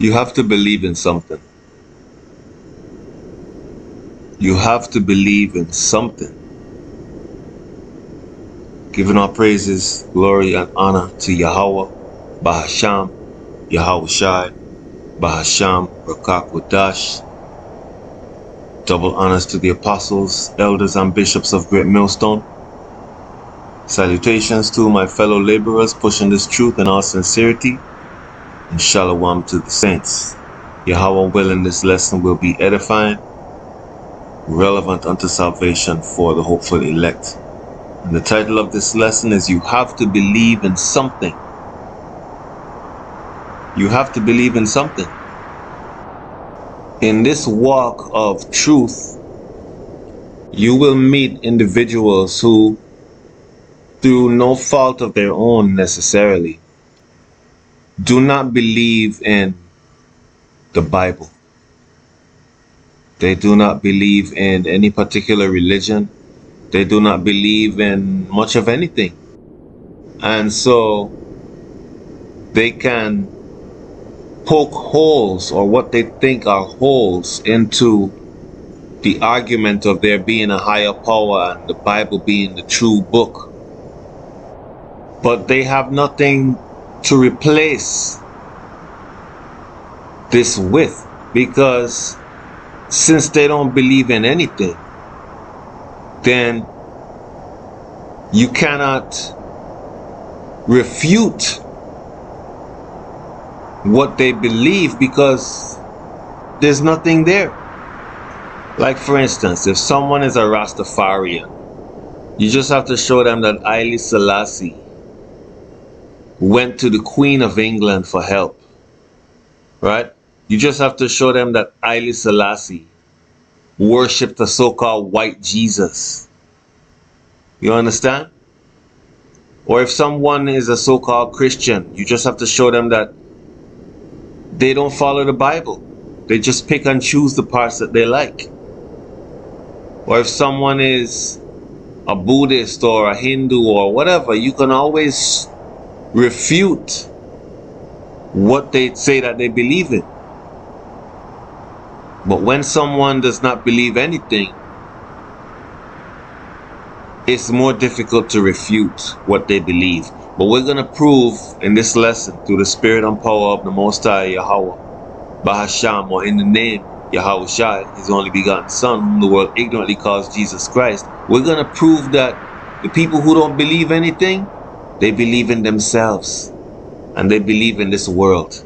You have to believe in something. You have to believe in something. Giving all praises, glory, and honor to Yahawah, Bahasham, Yahawashi, Bahasham, Rakakwadash. Double honors to the apostles, elders, and bishops of Great Millstone. Salutations to my fellow laborers pushing this truth in all sincerity. And shalom to the saints. Yahawah willing, this lesson will be edifying, relevant unto salvation for the hopeful elect. And the title of this lesson is You Have to Believe in Something. You have to believe in something. In this walk of truth, you will meet individuals who, through no fault of their own necessarily, do not believe in the Bible. They do not believe in any particular religion. They do not believe in much of anything. And so they can poke holes, or what they think are holes, into the argument of there being a higher power and the Bible being the true book. But they have nothing to replace this with, because since they don't believe in anything, then you cannot refute what they believe, because there's nothing there. Like, for instance, if someone is a Rastafarian, you just have to show them that Haile Selassie went to the Queen of England for help, right? You just have to show them that Haile Selassie worshipped a so-called white Jesus. You understand? Or if someone is a so-called Christian, you just have to show them that they don't follow the Bible. They just pick and choose the parts that they like. Or if someone is a Buddhist or a Hindu or whatever, you can always refute what they say that they believe in. But when someone does not believe anything, it's more difficult to refute what they believe. But we're going to prove in this lesson, through the spirit and power of the Most High Yahawah, Bahasham, or in the name Yahawashi, his only begotten Son, whom the world ignorantly calls Jesus Christ, we're going to prove that the people who don't believe anything, they believe in themselves, and they believe in this world.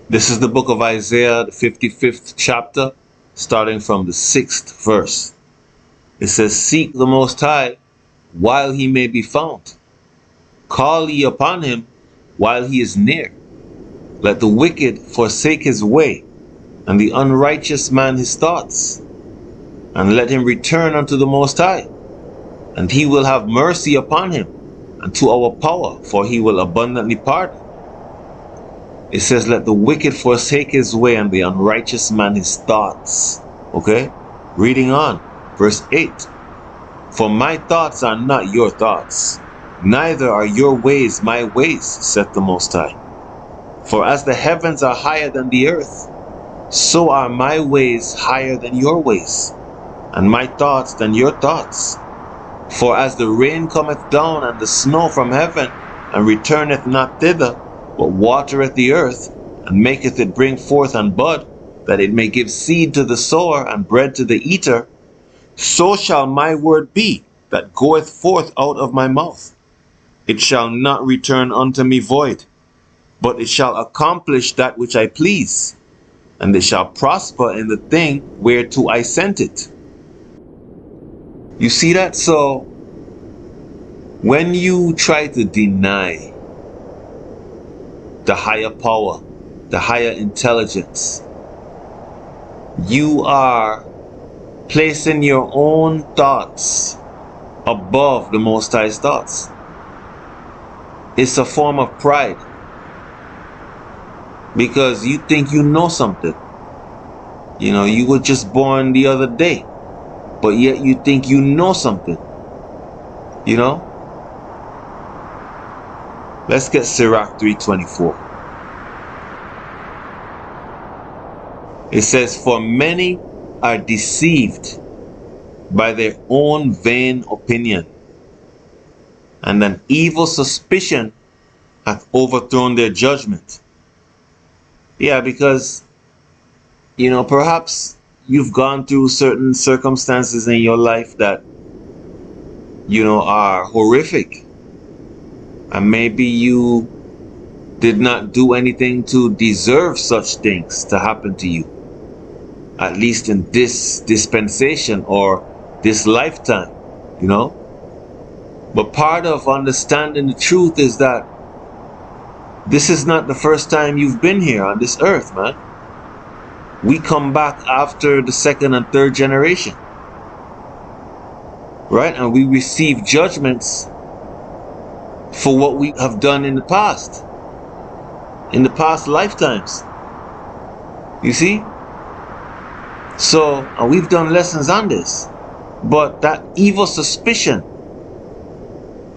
This is the book of Isaiah, the 55th chapter, starting from the 6th verse. It says, Seek the Most High while he may be found. Call ye upon him while he is near. Let the wicked forsake his way, and the unrighteous man his thoughts. And let him return unto the Most High, and he will have mercy upon him, and to our power, for he will abundantly pardon. It says, let the wicked forsake his way, and the unrighteous man his thoughts. Okay? Reading on. Verse 8. For my thoughts are not your thoughts, neither are your ways my ways, saith the Most High. For as the heavens are higher than the earth, so are my ways higher than your ways, and my thoughts than your thoughts. For as the rain cometh down and the snow from heaven, and returneth not thither, but watereth the earth, and maketh it bring forth and bud, that it may give seed to the sower and bread to the eater, so shall my word be that goeth forth out of my mouth. It shall not return unto me void, but it shall accomplish that which I please, and it shall prosper in the thing whereto I sent it. You see that? So when you try to deny the higher power, the higher intelligence, you are placing your own thoughts above the Most High's thoughts. It's a form of pride, because you think you know something. You know, you were just born the other day, but yet you think you know something. You know? Let's get Sirach 3:24. It says, for many are deceived by their own vain opinion, and an evil suspicion hath overthrown their judgment. Yeah, because, perhaps you've gone through certain circumstances in your life that, are horrific. And maybe you did not do anything to deserve such things to happen to you, at least in this dispensation or this lifetime, But part of understanding the truth is that this is not the first time you've been here on this earth, man. We come back after the second and third generation, right? And we receive judgments for what we have done in the past lifetimes. You see? So, and we've done lessons on this. But that evil suspicion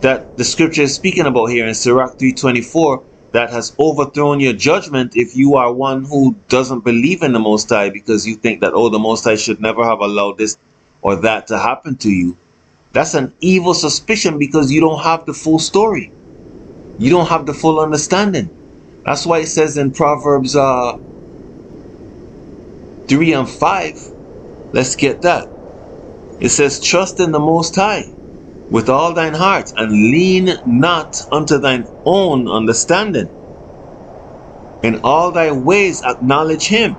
that the scripture is speaking about here in Sirach 3:24, that has overthrown your judgment if you are one who doesn't believe in the Most High because you think that, the Most High should never have allowed this or that to happen to you. That's an evil suspicion because you don't have the full story. You don't have the full understanding. That's why it says in Proverbs 3 and 5, let's get that. It says, trust in the Most High with all thine heart, and lean not unto thine own understanding. In all thy ways acknowledge him,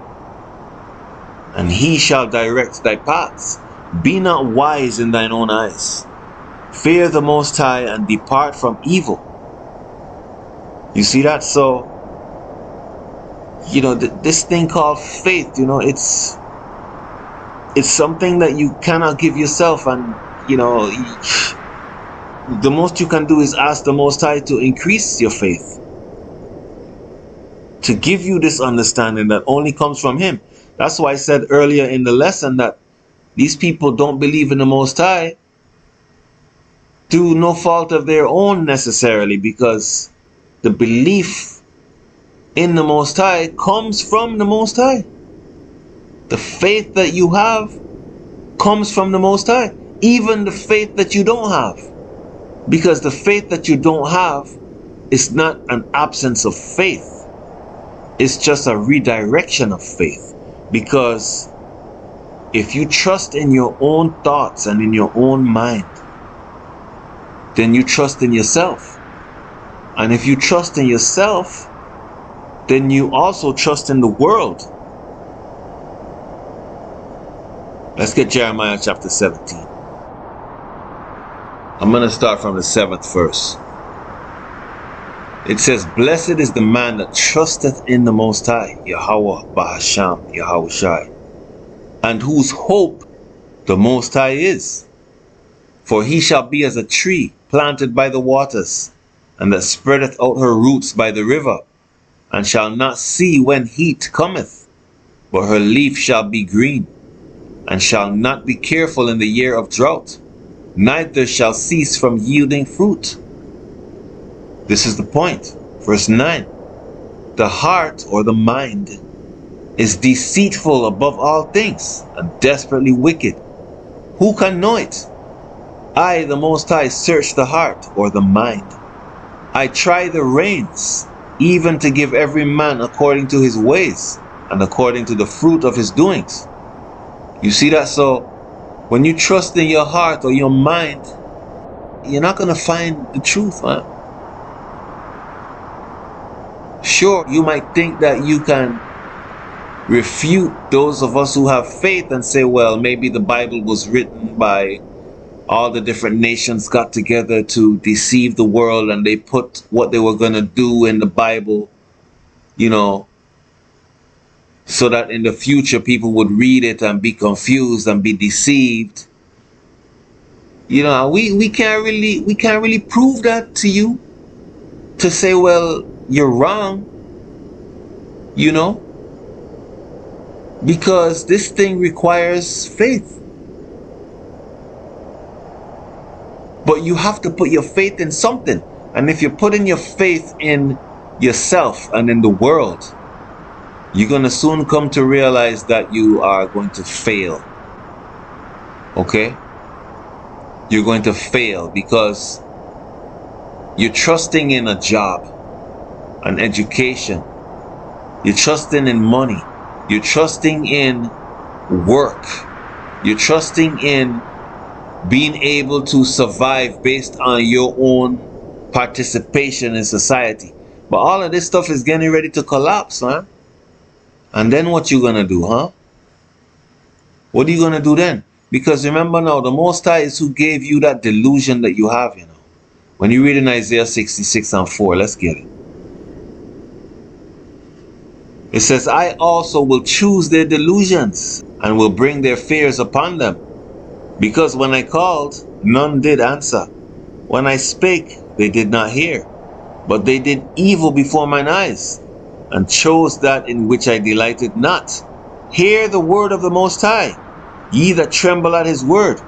and he shall direct thy paths. Be not wise in thine own eyes. Fear the Most High and depart from evil. You see that? So, this thing called faith, it's something that you cannot give yourself. And, the most you can do is ask the Most High to increase your faith, to give you this understanding that only comes from him. That's why I said earlier in the lesson that these people don't believe in the Most High through no fault of their own necessarily, because the belief in the Most High comes from the Most High. The faith that you have comes from the Most High. Even the faith that you don't have. Because the faith that you don't have is not an absence of faith. It's just a redirection of faith. Because if you trust in your own thoughts and in your own mind, then you trust in yourself. And if you trust in yourself, then you also trust in the world. Let's get Jeremiah chapter 17. I'm going to start from the 7th verse. It says, blessed is the man that trusteth in the Most High, Yahawah, Sham, Yahawashi, and whose hope the Most High is. For he shall be as a tree planted by the waters, and that spreadeth out her roots by the river, and shall not see when heat cometh, but her leaf shall be green, and shall not be careful in the year of drought, neither shall cease from yielding fruit. This is the point. Verse 9. The heart, or the mind, is deceitful above all things, and desperately wicked. Who can know it? I, the Most High, search the heart, or the mind. I try the reins, even to give every man according to his ways, and according to the fruit of his doings. You see that? So, when you trust in your heart or your mind, you're not going to find the truth, man. Sure, you might think that you can refute those of us who have faith and say, well, maybe the Bible was written by all the different nations got together to deceive the world, and they put what they were going to do in the Bible, so that in the future people would read it and be confused and be deceived. We can't really prove that to you, to say, well, you're wrong, because this thing requires faith. But you have to put your faith in something. And if you're putting your faith in yourself and in the world, You're going to soon come to realize that you are going to fail. Okay? You're going to fail because you're trusting in a job, an education. You're trusting in money. You're trusting in work. You're trusting in being able to survive based on your own participation in society. But all of this stuff is getting ready to collapse, man. And then what you gonna do, huh? What are you gonna do then? Because remember now, the Most High is who gave you that delusion that you have, you know. When you read in Isaiah 66:4, let's get it. It says, I also will choose their delusions and will bring their fears upon them. Because when I called, none did answer. When I spake, they did not hear. But they did evil before mine eyes, and chose that in which I delighted not. Hear the word of the Most High, ye that tremble at his word.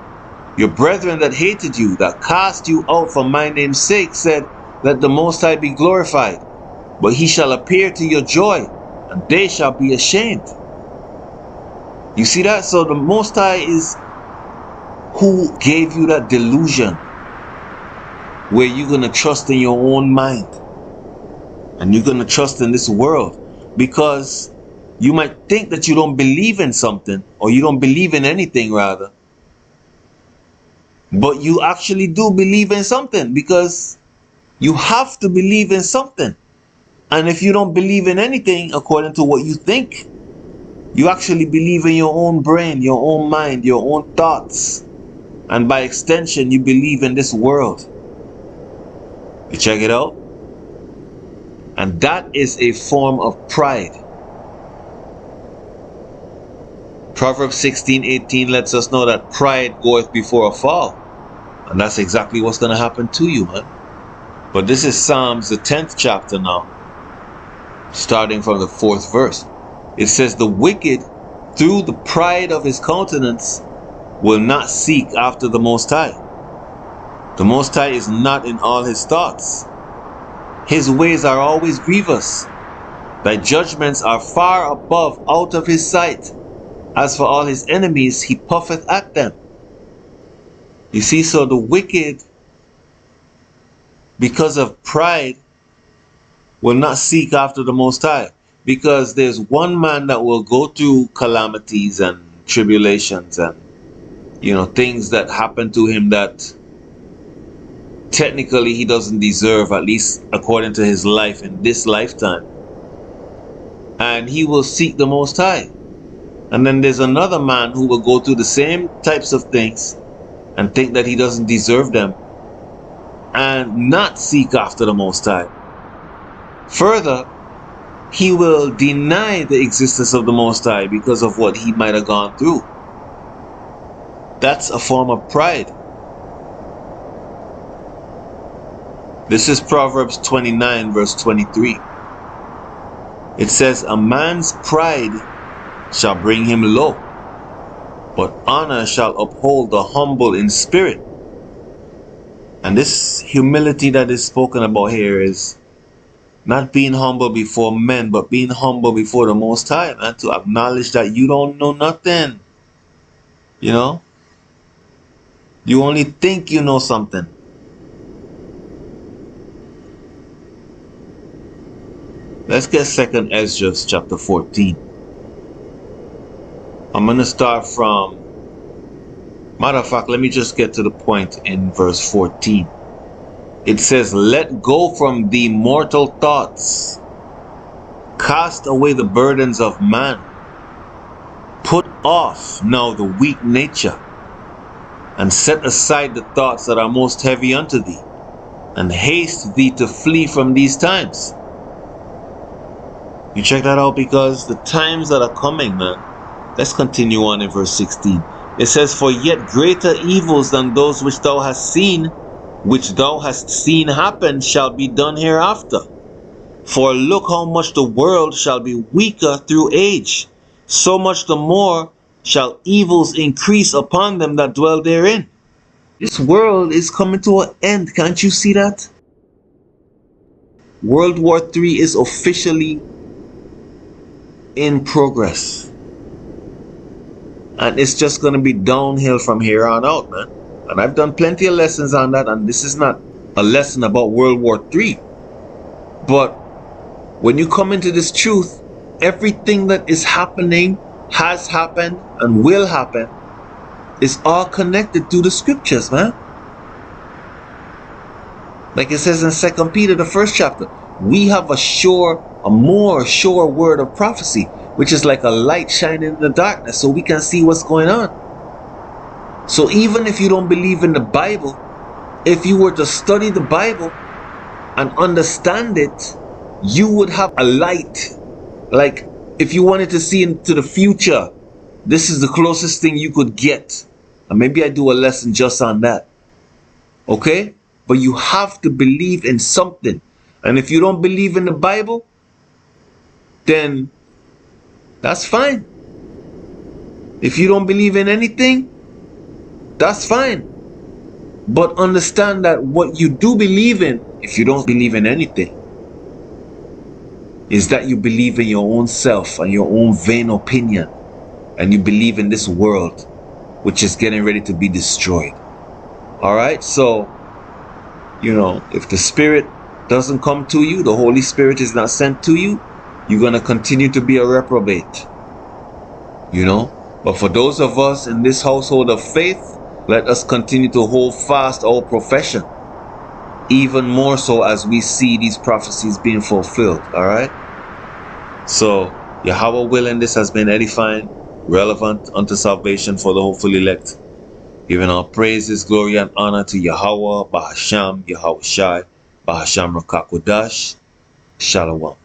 Your brethren that hated you, that cast you out for my name's sake, said, let the Most High be glorified. But he shall appear to your joy, and they shall be ashamed. You see that? So the Most High is who gave you that delusion where you're going to trust in your own mind and you're going to trust in this world, because you might think that you don't believe in something, or you don't believe in anything rather, but you actually do believe in something, because you have to believe in something. And if you don't believe in anything according to what you think, you actually believe in your own brain, your own mind, your own thoughts. And by extension, you believe in this world. You check it out? And that is a form of pride. Proverbs 16:18 lets us know that pride goeth before a fall. And that's exactly what's going to happen to you, man. But this is Psalms, the 10th chapter now, starting from the 4th verse. It says, the wicked, through the pride of his countenance, will not seek after the Most High. The Most High is not in all his thoughts. His ways are always grievous. Thy judgments are far above out of his sight. As for all his enemies, he puffeth at them. You see, so the wicked, because of pride, will not seek after the Most High. Because there's one man that will go through calamities and tribulations and, you know, things that happen to him that technically he doesn't deserve, at least according to his life in this lifetime. And he will seek the Most High. And then there's another man who will go through the same types of things and think that he doesn't deserve them and not seek after the Most High. Further, he will deny the existence of the Most High because of what he might have gone through. That's a form of pride. This is Proverbs 29 verse 23. It says, a man's pride shall bring him low, but honor shall uphold the humble in spirit. And this humility that is spoken about here is not being humble before men, but being humble before the Most High, and to acknowledge that you don't know nothing. You know? You only think you know something. Let's get 2nd Ezra chapter 14. I'm going to start from, matter of fact, let me just get to the point in verse 14. It says, let go from thee mortal thoughts. Cast away the burdens of man. Put off now the weak nature. And set aside the thoughts that are most heavy unto thee. And haste thee to flee from these times. You check that out, because the times that are coming, man. Let's continue on in verse 16. It says, for yet greater evils than those which thou hast seen happen shall be done hereafter. For look how much the world shall be weaker through age. So much the more shall evils increase upon them that dwell therein. This world is coming to an end. Can't you see that? World War III is officially in progress. And it's just going to be downhill from here on out, man. And I've done plenty of lessons on that, and this is not a lesson about World War III. But when you come into this truth, everything that is happening, has happened, and will happen is all connected to the scriptures, man. Like it says in 2 Peter, the 1st chapter, we have a more sure word of prophecy, which is like a light shining in the darkness, so we can see what's going on. So even if you don't believe in the Bible, if you were to study the Bible and understand it, you would have a light. Like if you wanted to see into the future, this is the closest thing you could get. And maybe I do a lesson just on that. Okay? But you have to believe in something. And if you don't believe in the Bible, then that's fine. If you don't believe in anything, that's fine. But understand that what you do believe in, if you don't believe in anything, is that you believe in your own self and your own vain opinion. And you believe in this world, which is getting ready to be destroyed. Alright, so, you know, if the Spirit doesn't come to you, the Holy Spirit is not sent to you, you're going to continue to be a reprobate. You know? But for those of us in this household of faith, let us continue to hold fast our profession. Even more so as we see these prophecies being fulfilled. Alright? So, Yahawah willing, this has been edifying, relevant unto salvation for the hopeful elect. Giving all praises, glory, and honor to Yahawah, Bahasham, Yahawashi, Bahasham Rakakwadash, Shalom.